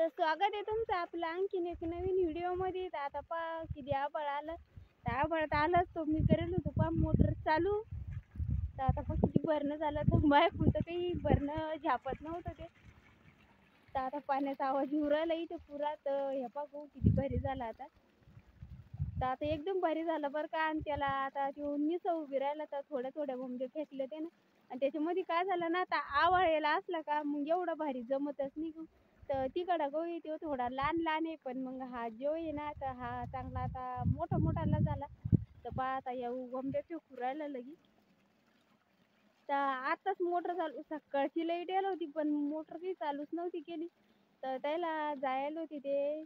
तर स्वागत आहे तुमचं आपलं आणखीन एक नवीन व्हिडिओमध्ये. तर आता पहा किती आभाळ आलं. त्या आभाळात आलाच तो मी करेल होतो पहा मोटर चालू. तर आता पहा किती भरणं झालं. तर माझ्याकडून तर काही भरणं झापत नव्हतं ते. तर आता पाण्याचा आवाज येऊ राहिला इथं पुरा. तर हे पहा किती भारी झाला आता. तर आता एकदम भारी झालं बरं का. आणि त्याला आता तो निसं उभी राहिला तर थोड्या थोड्या भोंगे फेकले ते ना. आणि त्याच्यामध्ये काय झालं ना, आता आवाळ यायला असला का मग एवढं भारी जमतच नाही. तर तिकडं गहू तो थोडा लहान लहान आहे, पण मग हा जो आहे ना तर हा चांगला आता मोठा मोठाला झाला. तर पहा आता या गोंब्या फेकू राहिला लगी. तर आताच मोटर चालू, सकाळची लाईट यायला होती पण मोटर काही चालूच नव्हती केली. तर त्याला जायला होती ते,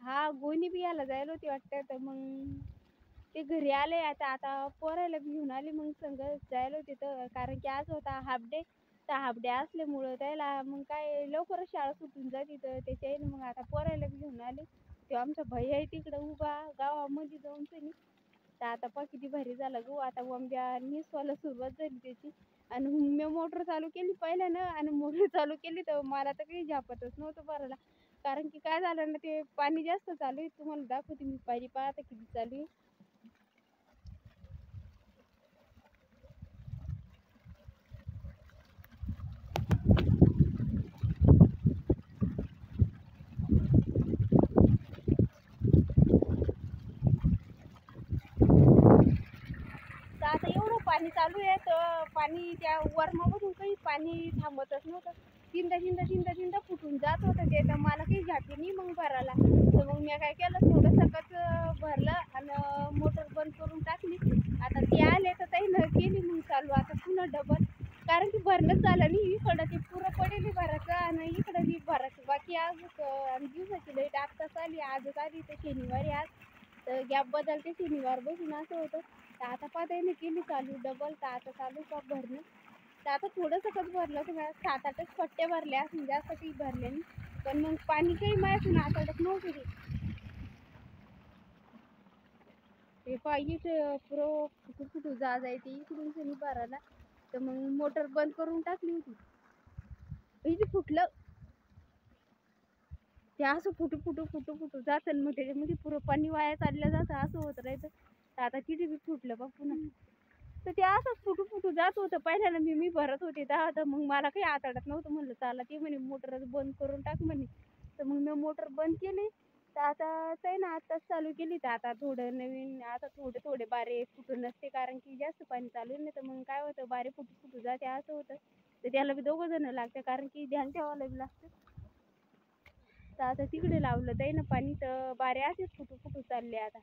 हा गोणी बी यायला जायला होती वाटतं. तर मग ते घरी आले आता आता पोरायला घेऊन आले मग संग जायला होते. तर कारण की आज होता हाफ डे. तर हाफ डे असल्यामुळं त्याला मग काय लवकरच शाळा सुटून जाते. तर त्याच्या मग आता पोरायला घेऊन आले. तो आमचा भैया आहे तिकडं उभा गावामध्ये जाऊन सनी. तर आता पहा किती भारी झाला गो. आता वंब्या निसवायला सुरुवात झाली त्याची. आणि मी मोटर चालू केली पहिल्यानं, आणि मोटर चालू केली तर मला तर काही झापतच नव्हतं भरायला. कारण की काय झालं ना, ते पाणी जास्त चालू आहे. तुम्हाला दाखवते मी पाणी पहा आता किती चालू आहे. तर आता एवढं पाणी चालू आहे तर पाणी त्या वरमामधून काही पाणी थांबतच नव्हतं. चिंता चिंता चिंता चिंता फुटून जात होतं ते. तर मला काही झापी नाही मग भरायला. तर मग मी काय केलं, थोडं सकच भरलं आणि मोटर बंद करून टाकली. आता ते आले तर त्यानं केली मग चालू आता पुन्हा डबल. कारण की भरणंच झालं नाही. इकडं ते पुरं पडेल भरायचं आणि इकडं बी भरायचं बाकी. आज आणि दिवसाची लाईट आत्ताच आली, आजच आली. तर शनिवारी आज तर गॅप बदलते शनिवार बसून असं होतं. तर आता पहा त्याने केली चालू डबल. तर आता चालू का भरणं. तर आता थोडंसं कच भरलं तर 7-8च पट्ट्या भरल्या असून जास्त काही भरले नाही. पण मग पाणी काही माझ्यातून आतडत नव्हतं ते. ते पाहिजे पुरं फुटू फुटू जायचे इकडून सनी भरायला. तर मग मोटर बंद करून टाकली होती. इथे फुटलं ते असं फुटू फुटू फुटू फुटू जातं. मग त्याच्यामध्ये पुरं पाणी वाया चाललं जातं असं होत राहायचं. तर आता तिथे बी फुटलं बघ पुन्हा. तर ते असंच फुटू फुटू जात होतं. पहिल्याला मी भरत होते तर मग मला काही आतडत नव्हतं. म्हणलं चला ते म्हणे मोटर बंद करून टाक म्हणे. तर मग मी मोटर बंद केली. तर आता ते ना आताच चालू केली. तर आता थोडं नवीन आता थोडे थोडे बारे फुटून नसते, कारण की जास्त पाणी चालू नाही. तर मग काय होतं बारे फुटू फुटू जाते असं होतं. तर त्याला बी 2 जण लागतं, कारण की ध्यान ठेवायला बी लागतं. तर आता तिकडे लावलं ना पाणी तर बारे असेच फुटू फुटू चालले आता.